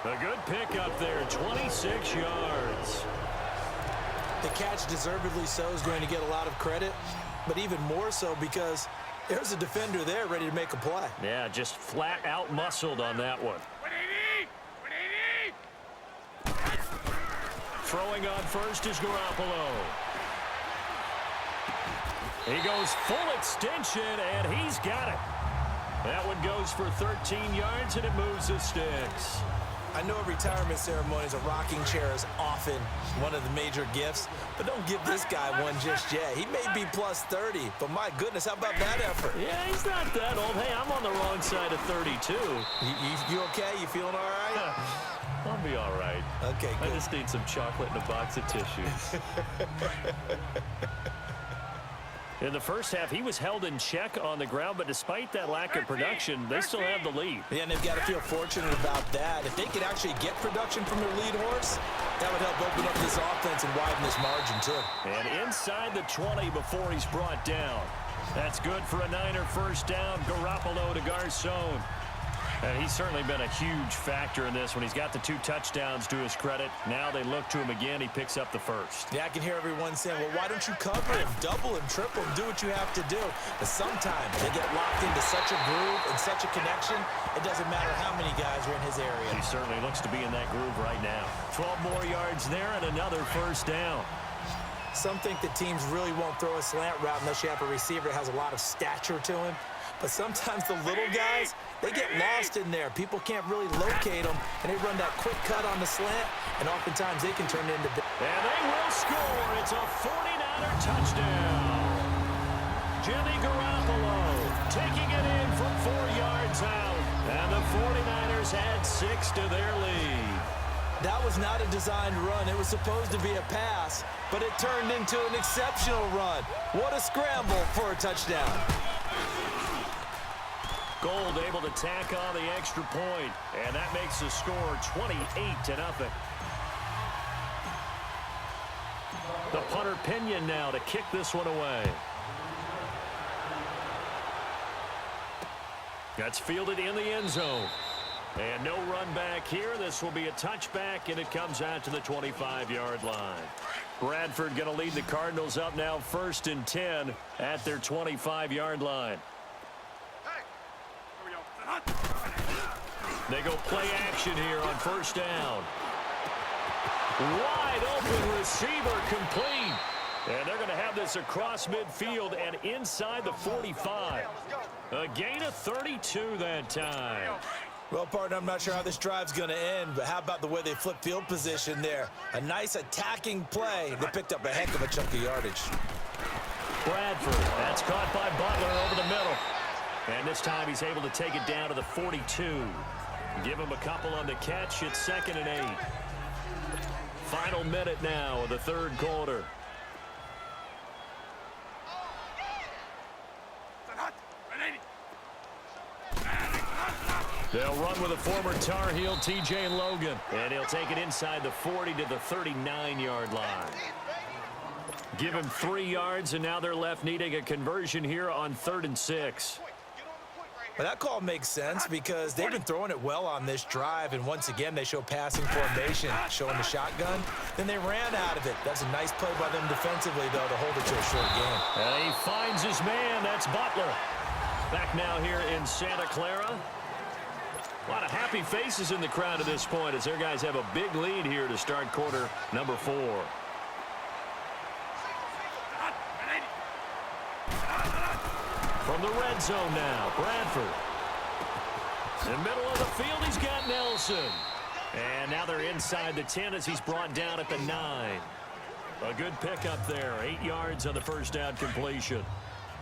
A good pickup there, 26 yards. The catch, deservedly so, is going to get a lot of credit, but even more so because there's a defender there ready to make a play. Yeah, just flat out muscled on that one. Throwing on first is Garoppolo. He goes full extension, and he's got it. That one goes for 13 yards, and it moves the sticks. I know a retirement ceremony is a rocking chair is often one of the major gifts, but don't give this guy one just yet. He may be plus 30, but my goodness, how about that effort? Yeah, he's not that old. Hey, I'm on the wrong side of 32. You okay? You feeling all right? I'll be all right. Okay, good. I just need some chocolate and a box of tissues. In the first half, he was held in check on the ground, but despite that lack of production, they still have the lead. Yeah, and they've got to feel fortunate about that. If they could actually get production from their lead horse, that would help open up this offense and widen this margin, too. And inside the 20 before he's brought down. That's good for a Niner first down. Garoppolo to Garcon. And he's certainly been a huge factor in this when he's got the 2 touchdowns to his credit. Now they look to him again. He picks up the first. Yeah, I can hear everyone saying, well, why don't you cover him, double him, triple him, do what you have to do. But sometimes they get locked into such a groove and such a connection, it doesn't matter how many guys are in his area. He certainly looks to be in that groove right now. 12 more yards there and another first down. Some think that teams really won't throw a slant route unless you have a receiver that has a lot of stature to him. But sometimes the little guys, they get lost in there. People can't really locate them, and they run that quick cut on the slant, and oftentimes they can turn it into... And they will score. It's a 49er touchdown. Jimmy Garoppolo taking it in from 4 yards out. And the 49ers add 6 to their lead. That was not a designed run. It was supposed to be a pass, but it turned into an exceptional run. What a scramble for a touchdown. Gold able to tack on the extra point, and that makes the score 28-0. The punter Pinion now to kick this one away. That's fielded in the end zone. And no run back here. This will be a touchback, and it comes out to the 25-yard line. Bradford going to lead the Cardinals up now 1st and 10 at their 25-yard line. They go play action here on first down. Wide open receiver complete. And they're going to have this across midfield and inside the 45. A gain of 32 that time. Well, partner, I'm not sure how this drive's going to end, but how about the way they flip field position there? A nice attacking play. They picked up a heck of a chunk of yardage. Bradford, that's caught by Butler over the middle. And this time he's able to take it down to the 42. Give him a couple on the catch. It's 2nd and 8. Final minute now of the 3rd quarter. They'll run with a former Tar Heel, T.J. Logan. And he'll take it inside the 40 to the 39-yard line. Give him 3 yards, and now they're left needing a conversion here on 3rd and 6. Well, that call makes sense because they've been throwing it well on this drive, and once again they show passing formation, showing the shotgun. Then they ran out of it. That's a nice play by them defensively, though, to hold it to a short game. And he finds his man. That's Butler. Back now here in Santa Clara. A lot of happy faces in the crowd at this point as their guys have a big lead here to start quarter number 4. From the red zone now, Bradford. In the middle of the field, he's got Nelson. And now they're inside the 10 as he's brought down at the 9. A good pickup there, 8 yards on the first down completion.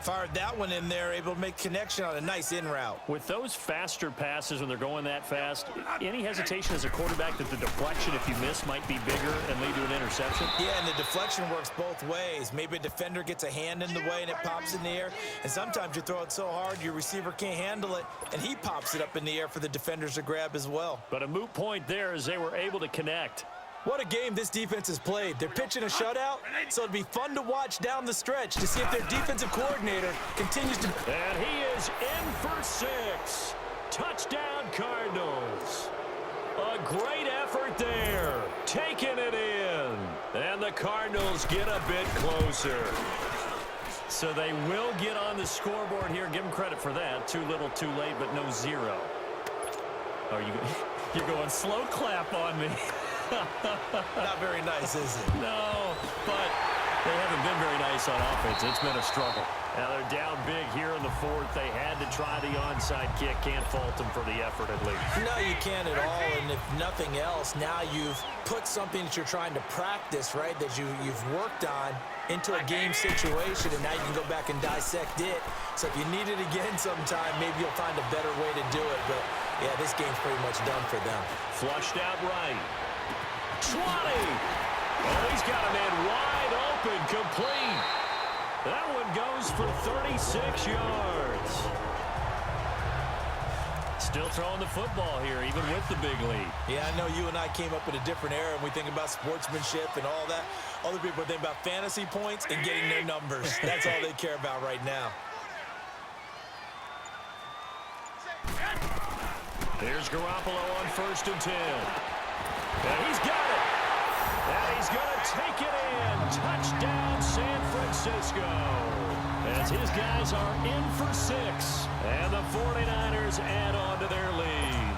Fired that one in there, able to make connection on a nice in route. With those faster passes when they're going that fast, any hesitation as a quarterback that the deflection, if you miss, might be bigger and lead to an interception? Yeah, and the deflection works both ways. Maybe a defender gets a hand in the way and it pops in the air. And sometimes you throw it so hard your receiver can't handle it, and he pops it up in the air for the defenders to grab as well. But a moot point there as they were able to connect. What a game this defense has played. They're pitching a shutout, so it'll be fun to watch down the stretch to see if their defensive coordinator continues to... And he is in for 6. Touchdown, Cardinals. A great effort there. Taking it in. And the Cardinals get a bit closer. So they will get on the scoreboard here. Give them credit for that. Too little, too late, but no zero. Oh, you're going slow clap on me. Not very nice, is it? No, but they haven't been very nice on offense. It's been a struggle. Now they're down big here in the fourth. They had to try the onside kick. Can't fault them for the effort at least. No, you can't at all. And if nothing else, now you've put something that you're trying to practice, right, that you've worked on into a game situation, and now you can go back and dissect it. So if you need it again sometime, maybe you'll find a better way to do it. But, yeah, this game's pretty much done for them. Flushed out right. 20. Oh, he's got a man wide open, complete. That one goes for 36 yards. Still throwing the football here, even with the big lead. Yeah, I know you and I came up in a different era, and we think about sportsmanship and all that. Other people think about fantasy points and getting their numbers. That's all they care about right now. Here's Garoppolo on 1st and 10. And he's got it. And he's going to take it in. Touchdown, San Francisco. As his guys are in for 6. And the 49ers add on to their lead.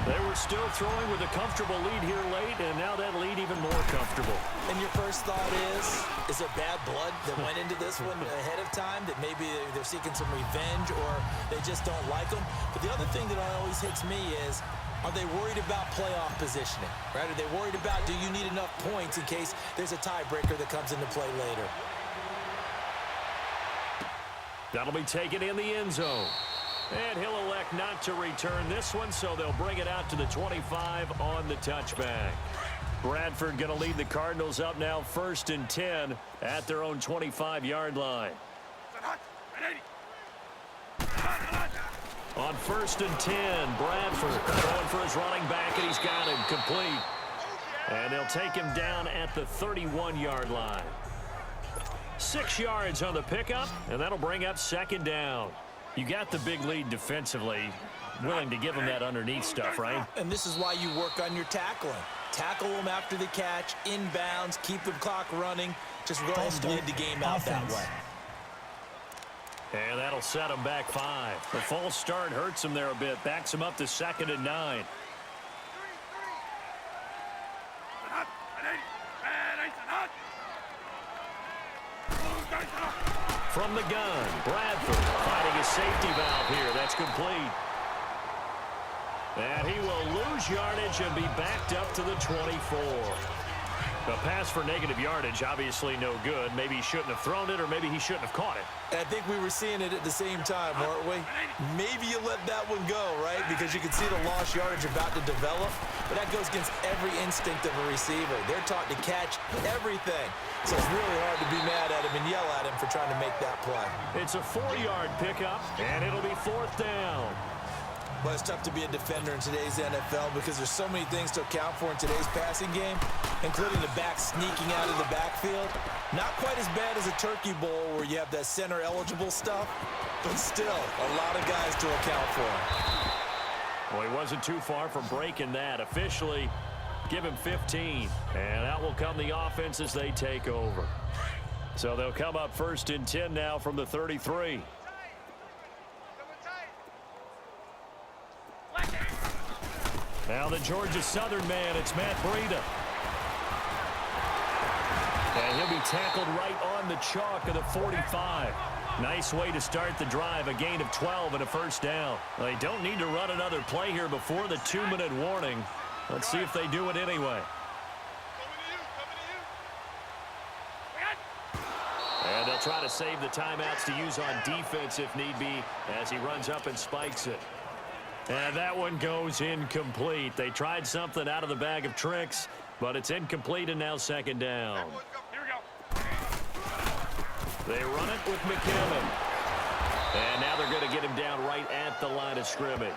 They were still throwing with a comfortable lead here late, and now that lead even more comfortable. And your first thought is there bad blood that went into this one ahead of time, that maybe they're seeking some revenge or they just don't like them? But the other thing that always hits me is, are they worried about playoff positioning, right? Are they worried about, do you need enough points in case there's a tiebreaker that comes into play later? That'll be taken in the end zone. And he'll elect not to return this one, so they'll bring it out to the 25 on the touchback. Bradford going to lead the Cardinals up now 1st and 10 at their own 25-yard line. On 1st and 10, Bradford going for his running back, and he's got him complete. And they'll take him down at the 31-yard line. 6 yards on the pickup, and that'll bring up 2nd down. You got the big lead defensively, willing to give them that underneath stuff, right? And this is why you work on your tackling. Tackle them after the catch, inbounds, keep the clock running. Just go ahead and bleed the game out that way. And that'll set him back 5. The false start hurts him there a bit. Backs him up to 2nd and 9. From the gun, Bradford finding a safety valve here. That's complete. And he will lose yardage and be backed up to the 24. A pass for negative yardage, obviously no good. Maybe he shouldn't have thrown it, or maybe he shouldn't have caught it. And I think we were seeing it at the same time, weren't we? Maybe you let that one go, right? Because you can see the lost yardage about to develop. But that goes against every instinct of a receiver. They're taught to catch everything. So it's really hard to be mad at him and yell at him for trying to make that play. It's a 4-yard pickup, and it'll be 4th down. Well, it's tough to be a defender in today's NFL because there's so many things to account for in today's passing game, including the back sneaking out of the backfield. Not quite as bad as a turkey bowl where you have that center-eligible stuff, but still a lot of guys to account for. Well, he wasn't too far from breaking that. Officially, give him 15, and out will come the offense as they take over. So they'll come up 1st and 10 now from the 33. Now the Georgia Southern man, it's Matt Breida. And he'll be tackled right on the chalk of the 45. Nice way to start the drive, a gain of 12 and a 1st down. They don't need to run another play here before the 2-minute warning. Let's see if they do it anyway. And they'll try to save the timeouts to use on defense if need be as he runs up and spikes it. And that one goes incomplete. They tried something out of the bag of tricks, but it's incomplete and now 2nd down. They run it with McCammon. And now they're going to get him down right at the line of scrimmage.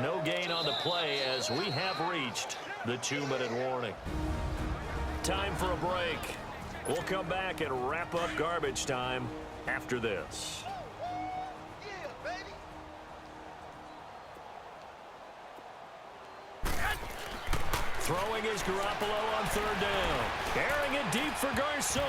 No gain on the play as we have reached the 2-minute warning. Time for a break. We'll come back and wrap up garbage time after this. Throwing is Garoppolo on third down. Airing it deep for Garcon.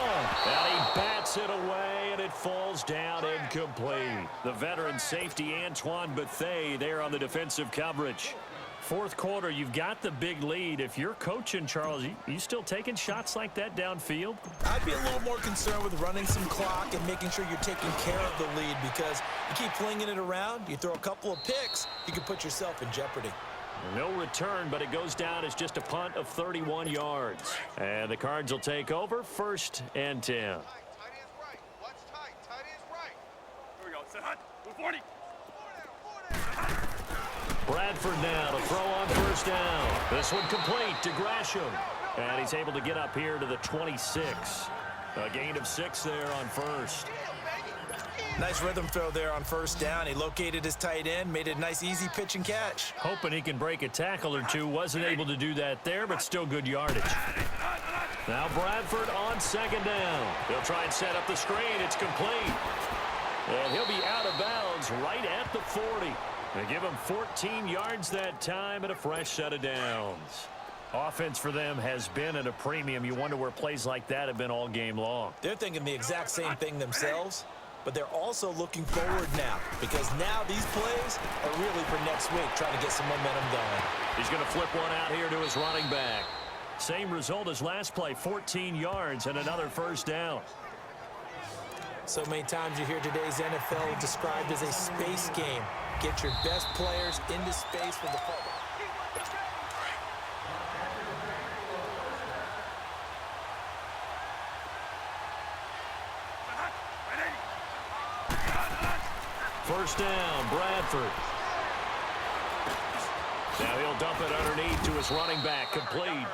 And he bats it away, and it falls down incomplete. The veteran safety Antoine Bethea there on the defensive coverage. Fourth quarter, you've got the big lead. If you're coaching, Charles, you still taking shots like that downfield? I'd be a little more concerned with running some clock and making sure you're taking care of the lead, because you keep flinging it around, you throw a couple of picks, you can put yourself in jeopardy. No return, but it goes down as just a punt of 31 yards. And the Cards will take over, 1st and 10. Tight end right. Watch tight. Tight end right. Here we go. Set hot. 40. Bradford now to throw on 1st down. This one complete to Gresham. And he's able to get up here to the 26. A gain of 6 there on 1st. Nice rhythm throw there on 1st down. He located his tight end, made it a nice easy pitch and catch. Hoping he can break a tackle or two. Wasn't able to do that there, but still good yardage. Now Bradford on 2nd down. He'll try and set up the screen. It's complete. And he'll be out of bounds right at the 40. They give him 14 yards that time and a fresh set of downs. Offense for them has been at a premium. You wonder where plays like that have been all game long. They're thinking the exact same thing themselves, but they're also looking forward now, because now these plays are really for next week, trying to get some momentum going. He's going to flip one out here to his running back. Same result as last play, 14 yards and another 1st down. So many times you hear today's NFL described as a space game. Get your best players into space for the football. First down, Bradford. Now he'll dump it underneath to his running back, complete.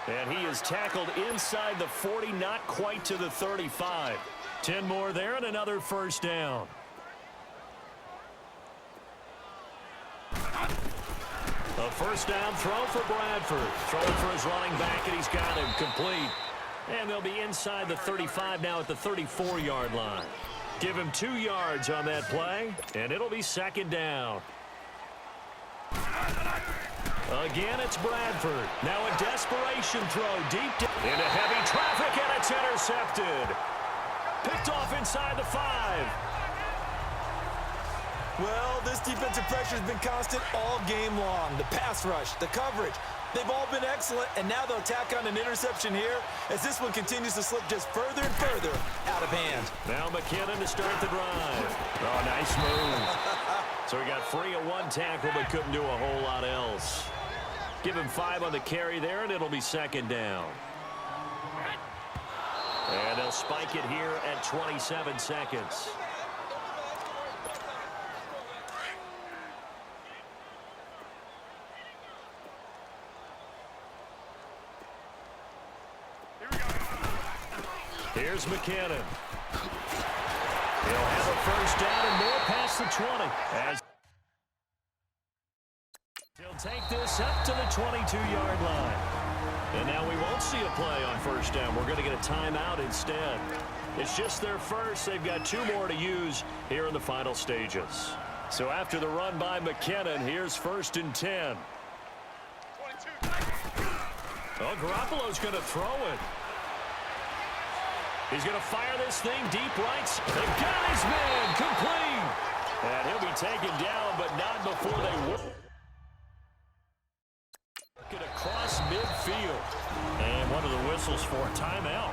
And he is tackled inside the 40, not quite to the 35. 10 more there and another 1st down. A 1st down throw for Bradford. Throwing for his running back, and he's got him complete. And they'll be inside the 35 now at the 34-yard line. Give him 2 yards on that play, and it'll be 2nd down. Again, it's Bradford. Now a desperation throw deep into heavy traffic, and it's intercepted. Picked off inside the 5. Well, this defensive pressure has been constant all game long. The pass rush, the coverage, they've all been excellent, and now they'll tack on an interception here as this one continues to slip just further and further out of hand. Now McKinnon to start the drive. Oh, nice move. So he got free of 1 tackle but couldn't do a whole lot else. Give him 5 on the carry there, and it'll be 2nd down. And they'll spike it here at 27 seconds. Here's McKinnon. He'll have a 1st down and more past the 20. As he'll take this up to the 22-yard line. And now we won't see a play on 1st down. We're going to get a timeout instead. It's just their first. They've got 2 more to use here in the final stages. So after the run by McKinnon, here's 1st and 10. Oh, Garoppolo's going to throw it. He's going to fire this thing deep right. They've got his man complete. And he'll be taken down, but not before they work it across midfield. And one of the whistles for a timeout.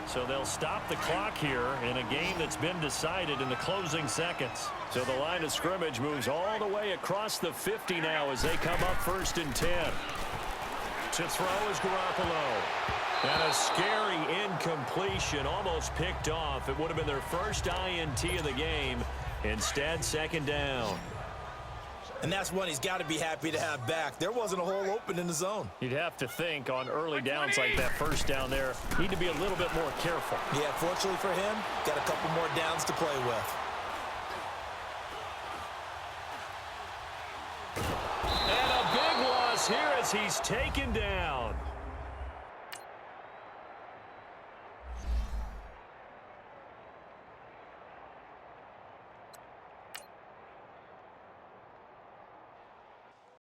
So they'll stop the clock here in a game that's been decided in the closing seconds. So the line of scrimmage moves all the way across the 50 now as they come up 1st and 10. To throw is Garoppolo. And a scary incompletion, almost picked off. It would have been their first INT of the game. Instead, 2nd down. And that's one he's got to be happy to have back. There wasn't a hole open in the zone. You'd have to think on early downs like that 1st down there, need to be a little bit more careful. Yeah, fortunately for him, got a couple more downs to play with. And a big loss here as he's taken down.